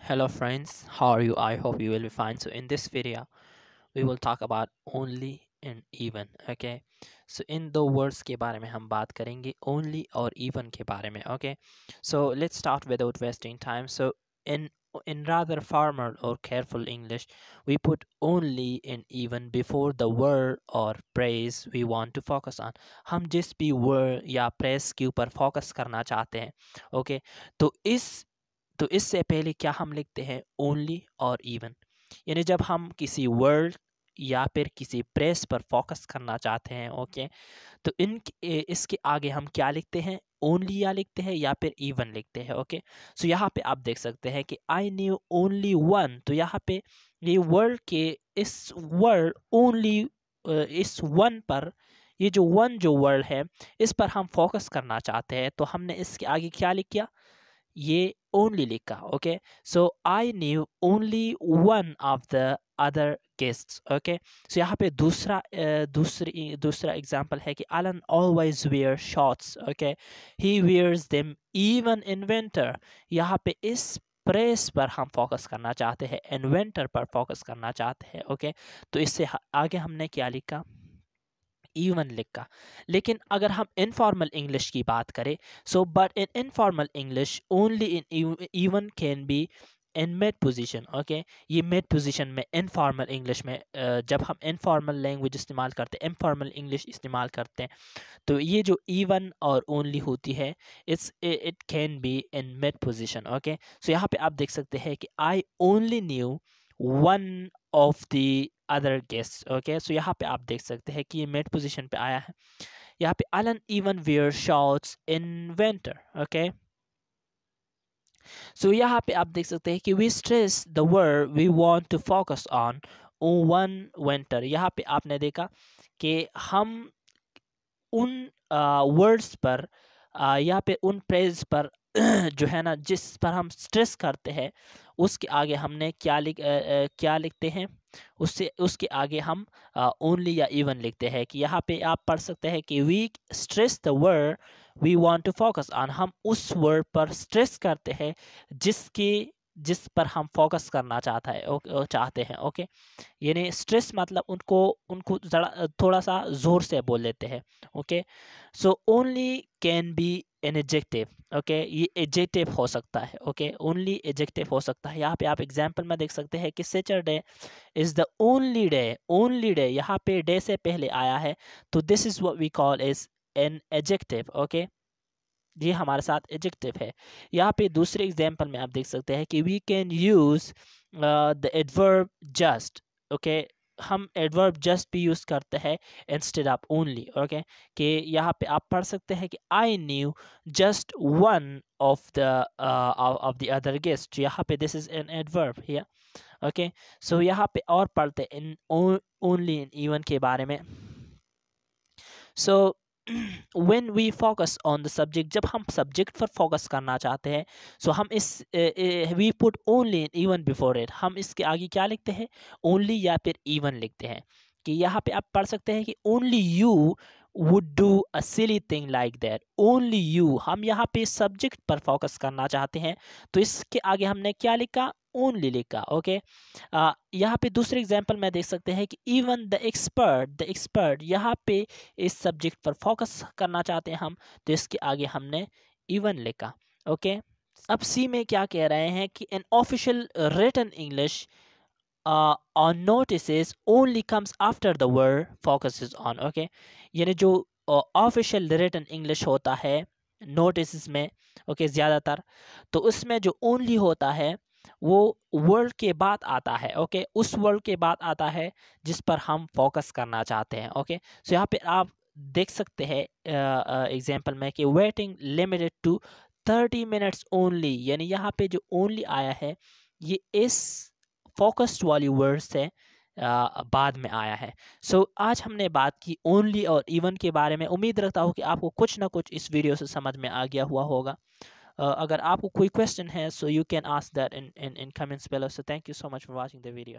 Hello friends, how are you? I hope you will be fine. So in this video we will talk about only and even. Okay, so in दो words के बारे में हम बात करेंगे, only और even के बारे में. Okay, so let's start without wasting time. So in rather formal or careful English, we put only and even before the word or phrase we want to focus on. हम जिस भी word या phrase के ऊपर focus करना चाहते हैं, okay, तो इससे पहले क्या हम लिखते हैं, ओनली और इवन. यानी जब हम किसी वर्ड या फिर किसी प्रेस पर फोकस करना चाहते हैं, ओके, तो इसके आगे हम क्या लिखते हैं, ओनली या लिखते हैं या फिर इवन लिखते हैं. ओके, सो यहाँ पे आप देख सकते हैं कि आई न्यू ओनली वन. तो यहाँ पे ये वर्ड के इस वर्ड ओनली, इस वन पर, ये जो वन जो वर्ड है इस पर हम फोकस करना चाहते हैं, तो हमने इसके आगे क्या लिख किया, ये ओनली लिखा. Okay, so I knew only one of the other guests. Okay, so यहाँ पे दूसरा एग्जांपल है कि Alan always wear shorts. Okay, he wears them even in winter. यहाँ पे इस प्रेस पर हम फोकस करना चाहते हैं, इन विंटर पर फोकस करना चाहते हैं. ओके, तो इससे आगे हमने क्या लिखा, इवन लिखा. लेकिन अगर हम इनफॉर्मल इंग्लिश की बात करें, so but in informal English only in even can be in mid position. Okay, ये मिड पोजीशन में इनफॉर्मल इंग्लिश में, जब हम इनफॉर्मल लैंग्वेज इस्तेमाल करते हैं, इनफॉर्मल इंग्लिश इस्तेमाल करते हैं, तो ये जो इवन और ओनली होती है, it can be in mid position. Okay, so यहाँ पे आप देख सकते हैं कि I only knew one of the other guest. Okay, so यहाँ पे आप देख सकते हैं कि ये मिड पोजीशन पे आया है. यहाँ पे Alan even wear shorts in winter. Okay, so यहाँ पे आप देख सकते हैं कि we stress the word we want to focus on one winter. यहाँ पे आपने देखा कि हम उन वर्ड्स पर, या पे उन प्रेज पर जो है ना, जिस पर हम स्ट्रेस करते हैं, उसके आगे हमने क्या लिखते हैं, उससे उसके आगे हम ओनली या इवन लिखते हैं. कि यहाँ पे आप पढ़ सकते हैं कि we stress the word we want to focus on. हम उस वर्ड पर स्ट्रेस करते हैं जिस पर हम फोकस करना चाहते हैं. ओके, यानी स्ट्रेस मतलब उनको उनको जरा थोड़ा सा जोर से बोल लेते हैं. Okay, so only can be N adjective. Okay, ये एडजेक्टिव हो सकता है. ओके, ओनली एडजेक्टिव हो सकता है. यहाँ पे आप एग्जांपल में देख सकते हैं कि Saturday is the only day. Only day, यहाँ पे डे से पहले आया है, तो this is what we call is an adjective. Okay, ये हमारे साथ एडजेक्टिव है. यहाँ पे दूसरे एग्जांपल में आप देख सकते हैं कि we can use the adverb just. Okay, हम एडवर्ब जस्ट भी यूज करते हैं इंस्टेड ऑफ ओनली. ओके, कि यहाँ पे आप पढ़ सकते हैं कि I knew just one of the other guest. यहाँ पे this is an adverb here. Okay, so यहाँ पे और पढ़ते हैं इन ओनली इन इवन के बारे में. सो when we focus on the subject, जब हम सब्जेक्ट पर फोकस करना चाहते हैं, सो हम इस we put only and even before it. हम इसके आगे क्या लिखते हैं, only या फिर even लिखते हैं. कि यहाँ पे आप पढ़ सकते हैं कि only you would do a silly thing like that. only you, हम यहाँ पे सब्जेक्ट पर फोकस करना चाहते हैं, तो इसके आगे हमने क्या लिखा, ओनली लिखा. ओके, यहाँ पे दूसरे एग्जांपल में देख सकते हैं कि इवन द एक्सपर्ट, यहाँ पे इस सब्जेक्ट पर फोकस करना चाहते हैं हम, तो इसके आगे हमने इवन लिखा. ओके, अब सी में क्या कह रहे हैं कि an official written English on notices only comes after the word focuses on. Okay, यानी जो ऑफिशियल रिटन इंग्लिश होता है नोटिस में, ओके, ज़्यादातर, तो उसमें जो ओनली होता है वो वर्ड के बाद आता है. ओके, उस वर्ड के बाद आता है जिस पर हम फोकस करना चाहते हैं. ओके, सो यहाँ पे आप देख सकते हैं एग्जांपल में कि waiting limited to 30 minutes only. यानी यहाँ पे जो ओनली आया है ये इस फोकस्ड वाली वर्ड से बाद में आया है. सो आज हमने बात की ओनली और इवन के बारे में. उम्मीद रखता हूँ कि आपको कुछ ना कुछ इस वीडियो से समझ में आ गया हुआ होगा. अगर आपको कोई क्वेश्चन है, so you can ask that in comments below. So thank you so much for watching the video.